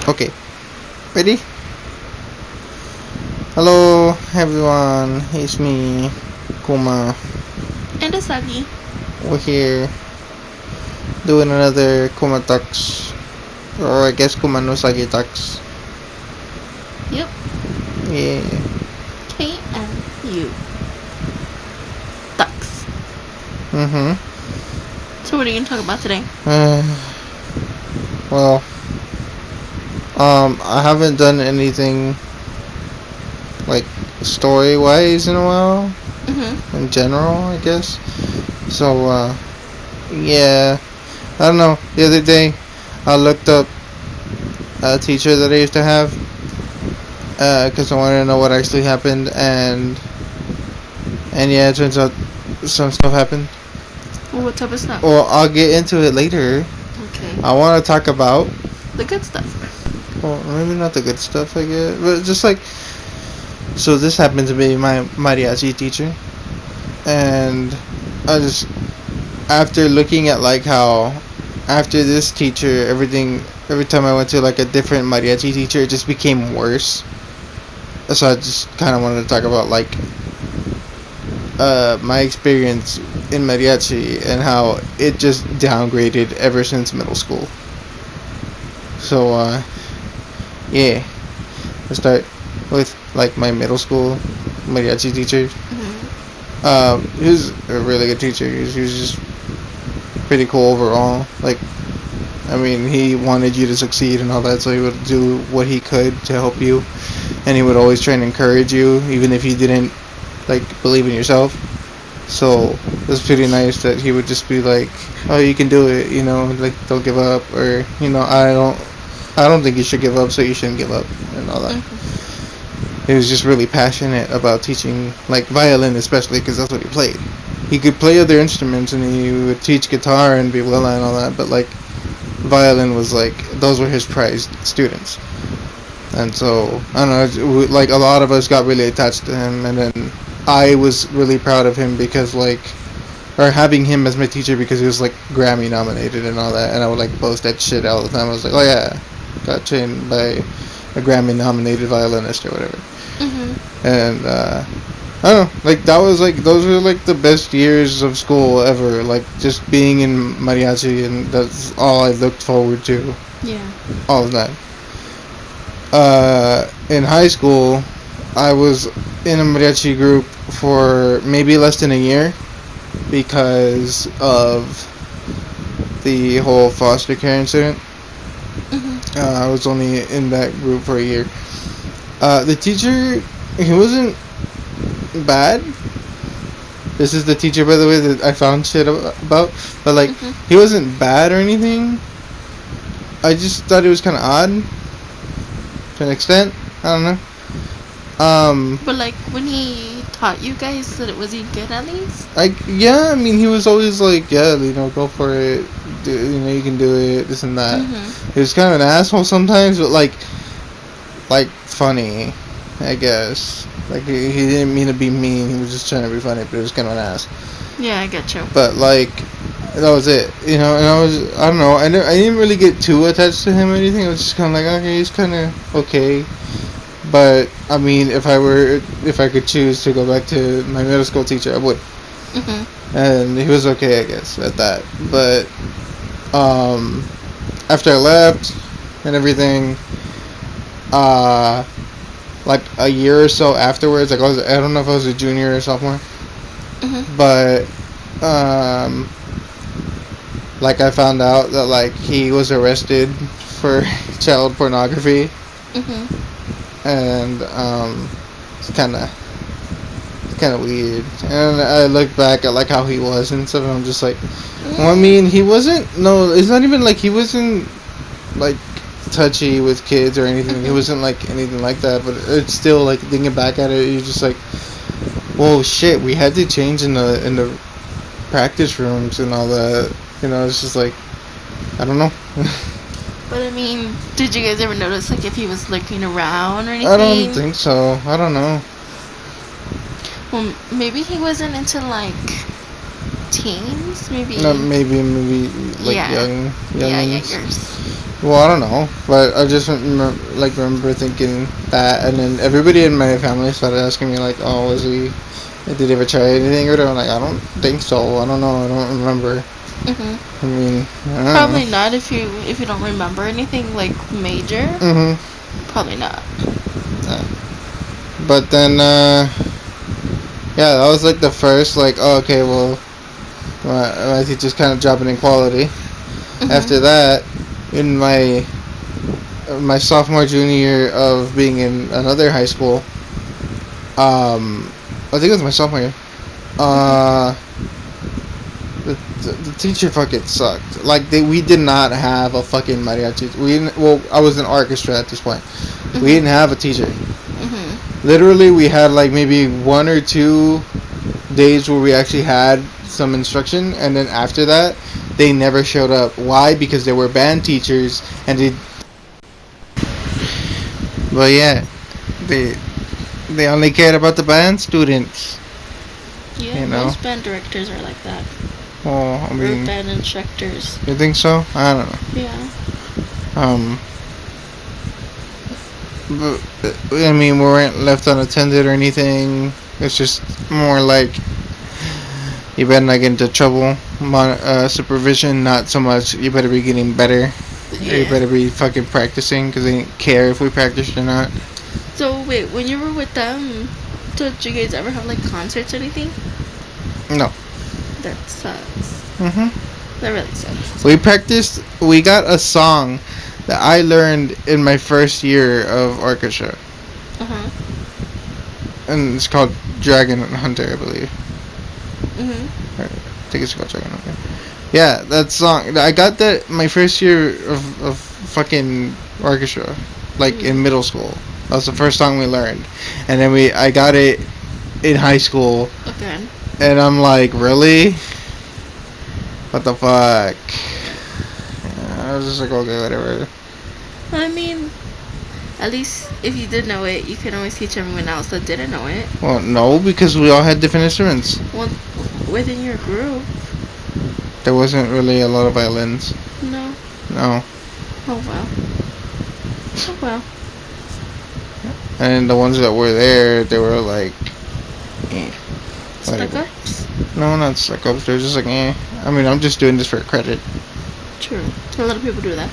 Okay, ready? Hello everyone, it's me, Kuma. And Usagi. We're here doing another Kuma Talks, or I guess Kuma no Sagi Talks. Yep. Yeah. KNU. Ducks. So what are you gonna talk about today? Well, I haven't done anything like story-wise in a while. In general, I guess. So, yeah. I don't know. The other day, I looked up a teacher that I used to have, because I wanted to know what actually happened, and yeah, it turns out some stuff happened. Well, what type of stuff? Well, I'll get into it later. Okay. I want to talk about, The good stuff. well, maybe not the good stuff, I guess, but just like, so this happened to be my mariachi teacher, and I just, after looking at like how, after this teacher, every time I went to like a different mariachi teacher, it just became worse. So I just kind of wanted to talk about like my experience in mariachi and how it just downgraded ever since middle school. So yeah, let's start with like my middle school mariachi teacher. He was a really good teacher. He was just pretty cool overall. Like, I mean, he wanted you to succeed and all that, so he would do what he could to help you, and he would always try and encourage you, even if you didn't like believe in yourself. So it was pretty nice that he would just be like, "Oh, you can do it," you know, like don't give up, or you know, I don't think you should give up, so you shouldn't give up, and all that. He was just really passionate about teaching, like violin especially, because that's what he played. He could play other instruments, and he would teach guitar and viola and all that, but like violin was like, those were his prized students. And so I don't know, like a lot of us got really attached to him, and then I was really proud of him because like, or having him as my teacher because he was like Grammy nominated and all that, and I would like post that shit all the time. I was like, oh yeah, got trained by a Grammy nominated violinist or whatever. And I don't know, like that was like, those were like the best years of school ever, like just being in mariachi, and that's all I looked forward to. Yeah. All of that. In high school, I was in a mariachi group for maybe less than a year because of the whole foster care incident. I was only in that group for a year. The teacher, he wasn't bad. This is the teacher, by the way, that I found shit about. But like, he wasn't bad or anything. I just thought it was kind of odd to an extent. I don't know. But like when he taught you guys, was he good at least? Like, yeah, I mean, he was always like, yeah, you know, go for it. You know, you can do it. This and that. He was kind of an asshole sometimes, but like funny, I guess. Like he didn't mean to be mean. He was just trying to be funny, but it was kind of an ass. Yeah, I get you. But like, that was it, you know. And I don't know. I didn't really get too attached to him or anything. I was just kind of like, okay, he's kind of okay. But I mean, if I could choose to go back to my middle school teacher, I would. And he was okay, I guess, at that. But after I left and everything, like a year or so afterwards, like I don't know if I was a junior or sophomore, but like I found out that like he was arrested for child pornography, and it's kind of weird. And I look back at like how he was and stuff, and I'm just like, well, I mean, he wasn't. No, it's not even like he wasn't like touchy with kids or anything. He wasn't like anything like that. But it's still like thinking back at it, you're just like, whoa, shit. We had to change in the practice rooms and all that. You know, it's just like, I don't know. But I mean, did you guys ever notice like if he was looking around or anything? I don't think so. I don't know. Well, maybe he wasn't into like teens, maybe. No, maybe like Yeah. young, Yeah, youngins. youngers. Well, I don't know, but I just remember thinking that, and then everybody in my family started asking me like, "Oh, did he ever try anything?" Or I'm like, "I don't think so. I don't know. I don't remember." Mhm. I mean, I don't Probably know. not if you don't remember anything like major. Mhm. Probably not. But then, yeah, that was like the first like, oh, okay, well, my teacher's kind of dropping in quality. Mhm. After that, in my sophomore junior year of being in another high school, I think it was my sophomore year. Uh, the teacher fucking sucked. Like we did not have a fucking mariachi. Well, I was in orchestra at this point. We didn't have a teacher. Mhm. Literally, we had like maybe 1 or 2 days where we actually had some instruction, and then after that, they never showed up. Why? Because they were band teachers, and they. But yeah, they only cared about the band students. Yeah, You know. most band directors are like that. Well, I Or mean, band instructors. you think so? I don't know. Yeah. But I mean, we weren't left unattended or anything. It's just more like you better not get into trouble. Supervision, not so much. You better be getting better. Or you Yeah. better be fucking practicing because they didn't care if we practiced or not. So wait, when you were with them, did you guys ever have like concerts or anything? No. That sucks. Mhm. That really sucks. We practiced. We got a song that I learned in my first year of orchestra, Uh-huh. and it's called Dragon Hunter, I believe. Mhm. I think it's called Dragon Hunter. Yeah, that song. I got that my first year of fucking orchestra, like in middle school. That was the first song we learned, and then I got it in high school, Okay. and I'm like, really? What the fuck? I was just like, okay, whatever. I mean, at least if you did know it, you could always teach everyone else that didn't know it. Well, no, because we all had different instruments. Well, within your group. There wasn't really a lot of violins. No. No. Oh well. Oh well. And the ones that were there, they were like, eh. Whatever. Stuck-ups? No, not stuck up. They're just like, eh. I mean, I'm just doing this for credit. True. A lot of people do that.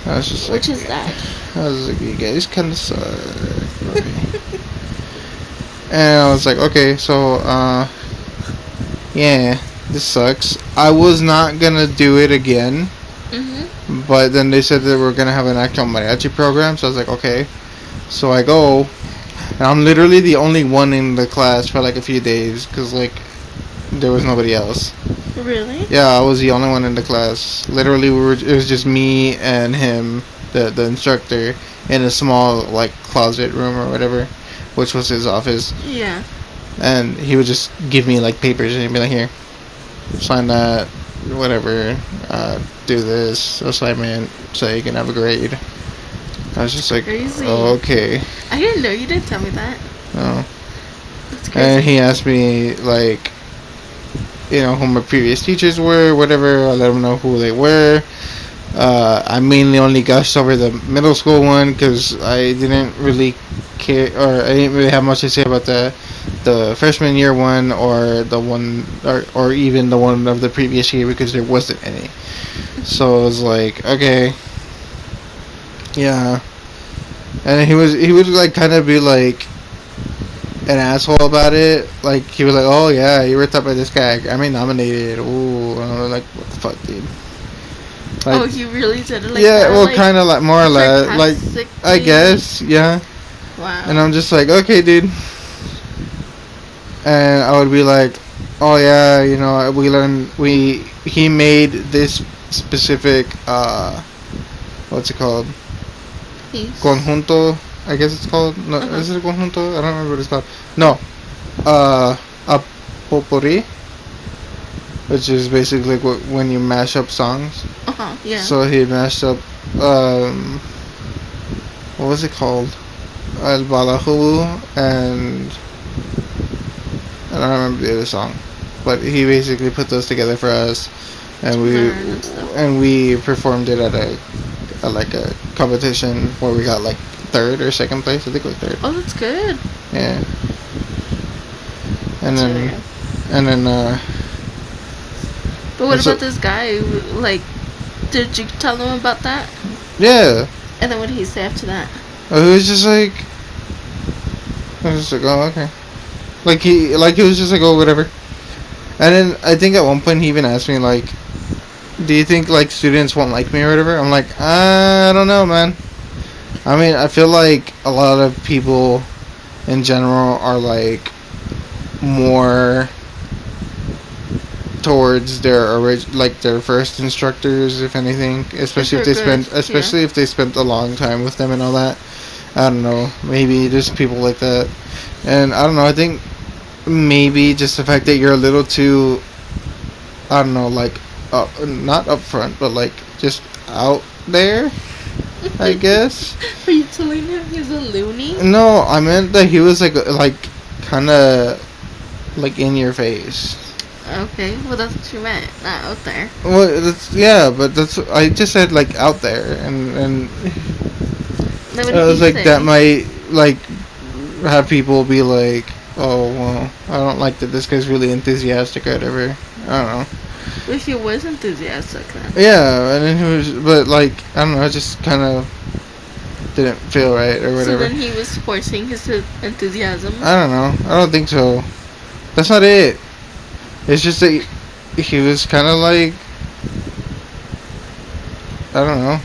I was just Which like, is that? I was like, you guys kind of suck. And I was like, okay, so, yeah, this sucks. I was not gonna do it again, Mhm. but then they said that we're gonna have an actual mariachi program, so I was like, okay. So I go, and I'm literally the only one in the class for like a few days, because like, there was nobody else. Really? Yeah, I was the only one in the class. Literally, it was just me and him, the instructor, in a small like closet room or whatever, which was his office. Yeah. And he would just give me like papers and he'd be like, here, sign that, whatever, do this assignment so you can have a grade. I was just like, Crazy. oh, okay. I didn't know. You didn't tell me that. No. That's crazy. And he asked me like, you know, who my previous teachers were, whatever. I let him know who they were. I mainly only gushed over the middle school one because I didn't really care, or I didn't really have much to say about the freshman year one, or the one, or even the one of the previous year, because there wasn't any. So it was like, okay, yeah. And he would like kind of be like an asshole about it. Like he was like, oh yeah, you were taught by this guy. I mean, nominated. Ooh, and I was like, what the fuck, dude. Like, oh, you really did it like yeah, that? well, Like, kind of like more or less, like I sarcastically? guess, yeah. Wow. And I'm just like, okay, dude. And I would be like, oh yeah, you know, he made this specific what's it called? Peace. Conjunto, I guess it's called. No, is it a conjunto? I don't remember what it's called. No, a potpourri, which is basically when you mash up songs. Yeah. So he mashed up, what was it called? El Balahu, and I don't remember the other song. but he basically put those together for us, and Learn and stuff. we performed it at a competition where we got like third or second place. I think it was third. Oh, that's good. Yeah. And That's really then good. and then But what and so about this guy? Like, did you tell him about that? yeah, And then what did he say after that? he was just like, I was just like, oh, okay. He was just like, oh, whatever. And then I think at one point he even asked me like, do you think like students won't like me or whatever? I'm like, I don't know, man. I mean, I feel like a lot of people in general are like more towards their first instructors, if anything, especially if they spent a long time with them and all that. I don't know, maybe just people like that. And I don't know, I think maybe just the fact that you're a little too, I don't know, like not upfront, but like just out there, I guess. Are you telling him he's a loony? No, I meant that he was like kind of like in your face. Okay, well that's what you meant, not out there. Well, but that's I just said like out there, and Then what I did was he like say? that might like have people be like, oh well, I don't like that this guy's really enthusiastic or whatever. I don't know. Well, he was enthusiastic then. Yeah, and then he was, but like I don't know, it just kind of didn't feel right or So whatever. then he was forcing his enthusiasm. I don't know. I don't think so. That's not it. It's just that he was kind of like, I don't know.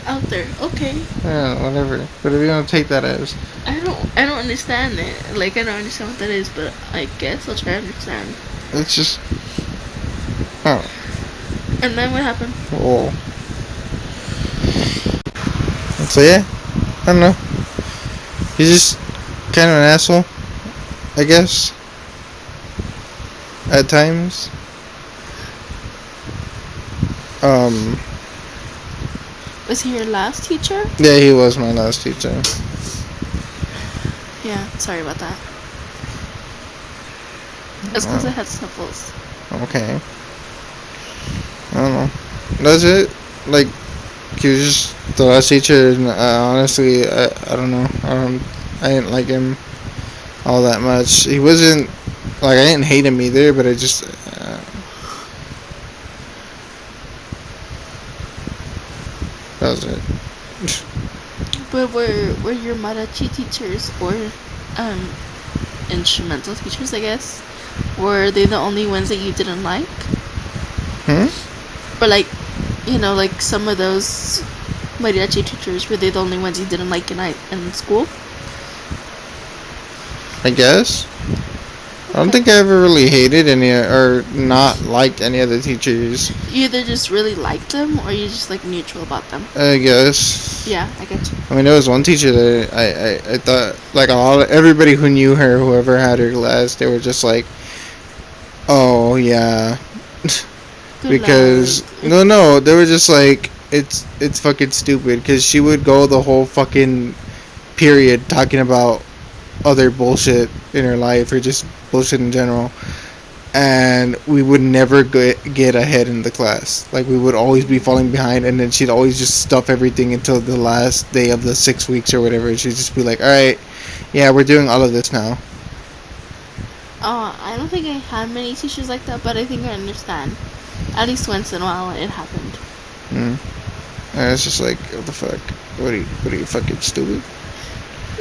Out there, okay. Yeah, whatever. Whatever you want to take that as. I don't understand it. Like I don't understand what that is, but I guess I'll try to understand. It's just, oh, And then what happened? whoa. So yeah, I don't know. He's just kind of an asshole, I guess. At times. Was he your last teacher? Yeah, he was my last teacher. Yeah, sorry about that. It's because I had sniffles. Okay. I don't know. That's it. Like, he was just the last teacher, and honestly, I don't know. I didn't like him all that much. He wasn't, like, I didn't hate him either, but I just, that was it. But were your mariachi teachers or instrumental teachers, I guess, were they the only ones that you didn't like? Or like, like some of those mariachi teachers, were they the only ones you didn't like in school? I guess. I don't think I ever really hated any or not liked any of the teachers. You either just really liked them or you just like neutral about them. I guess. Yeah, I get you. I mean, there was one teacher that I thought, like, everybody who knew her, whoever had her class, they were just like, oh yeah, because no, they were just like, it's fucking stupid, because she would go the whole fucking period talking about other bullshit in her life or just bullshit in general, and we would never get ahead in the class. Like, we would always be falling behind, and then she'd always just stuff everything until the last day of the 6 weeks or whatever, and she'd just be like, alright, yeah, we're doing all of this now. I don't think I had many teachers like that, but I think I understand. At least once in a while it happened. And it's just like, what the fuck? What are you fucking stupid?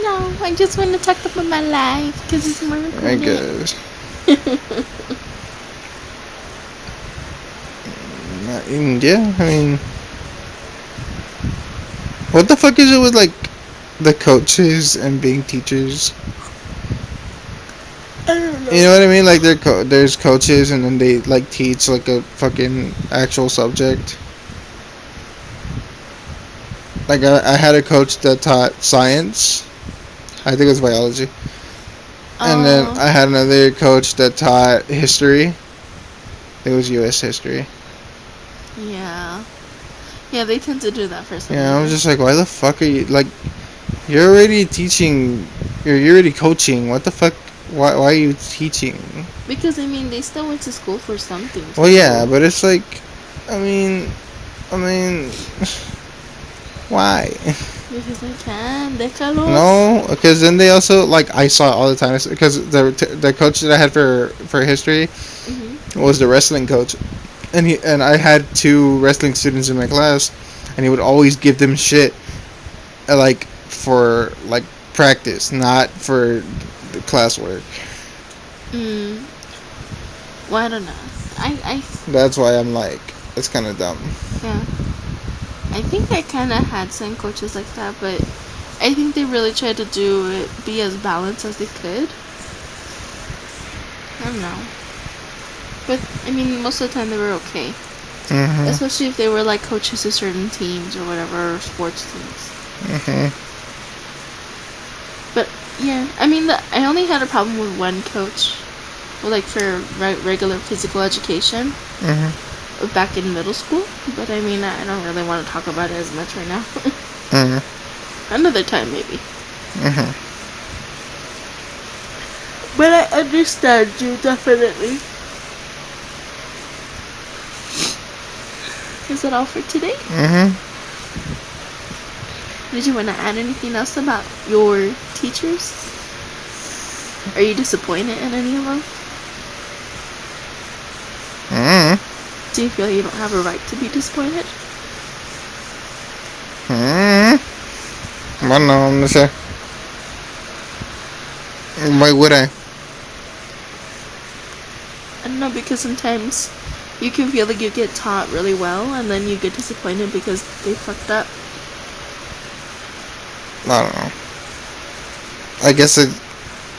No, I just want to talk about my life because it's more recorded. I guess. Yeah, I mean, what the fuck is it with like the coaches and being teachers? I don't know. You know what I mean? Like there's coaches and then they like teach like a fucking actual subject. Like I had a coach that taught science. I think it was biology. And then I had another coach that taught history. It was U.S. history. Yeah. Yeah, they tend to do that for some Yeah, I was reason. just like, why the fuck are you, like, you're already teaching, you're already coaching, what the fuck Why are you teaching? Because I mean, they still went to school for something. Well, yeah, but it's like, I mean, why? Because I can. Déjalos. No, because then they also like I saw it all the time. Because the coach that I had for history was the wrestling coach, and I had 2 wrestling students in my class, and he would always give them shit, like for like practice, not for the classwork. Well, I don't know. I That's why I'm like, it's kind of dumb. Yeah. I think I kind of had some coaches like that, but I think they really tried to be as balanced as they could. I don't know. But, I mean, most of the time they were okay. Especially if they were, like, coaches of certain teams or whatever, or sports teams. But, yeah, I mean, I only had a problem with one coach, like, for regular physical education. Back in middle school, but I mean, I don't really want to talk about it as much right now. Another time, maybe. But I understand you, definitely. Is that all for today? Did you want to add anything else about your teachers? Are you disappointed in any of them? Do you feel you don't have a right to be disappointed? Bueno, no sé. Why would I? I don't know, because sometimes you can feel like you get taught really well and then you get disappointed because they fucked up. I don't know. I guess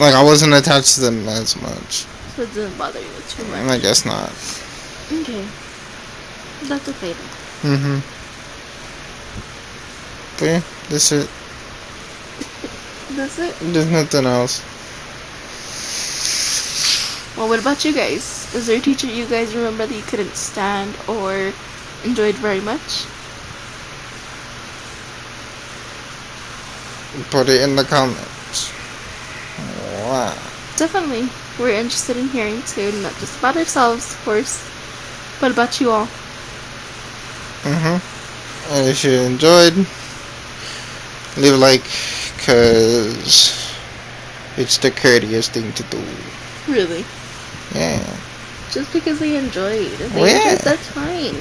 I wasn't attached to them as much. So it didn't bother you too much. I guess not. Okay. That's okay then. But yeah, that's it. That's it? There's nothing else. Well, what about you guys? Is there a teacher you guys remember that you couldn't stand or enjoyed very much? Put it in the comments. Wow. Definitely. We're interested in hearing too, not just about ourselves, of course, but about you all. And if you enjoyed, leave a like, cause it's the courteous thing to do. Really? Yeah. Just because they enjoyed. If they Well, yeah. enjoyed, that's fine.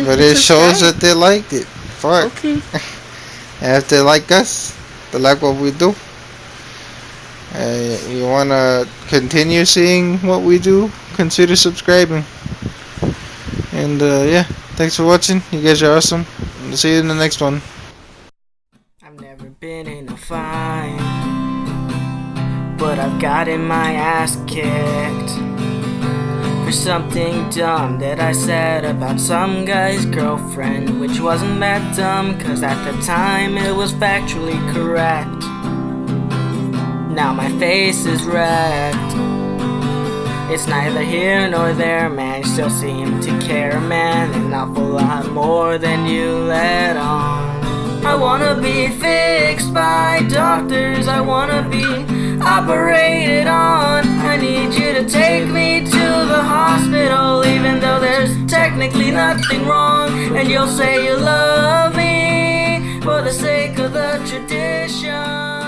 But it shows that they liked it. Fuck. Okay. And if they like us, they like what we do, and you wanna continue seeing what we do, consider subscribing. And yeah, thanks for watching. You guys are awesome. I'll see you in the next one. I've never been in a fight, but I've gotten my ass kicked for something dumb that I said about some guy's girlfriend, which wasn't that dumb, cause at the time it was factually correct. Now my face is wrecked. It's neither here nor there, man. You still seem to care, man, an awful lot more than you let on. I wanna be fixed by doctors, I wanna be operated on. I need you to take me to the hospital, even though there's technically nothing wrong. And you'll say you love me for the sake of the tradition.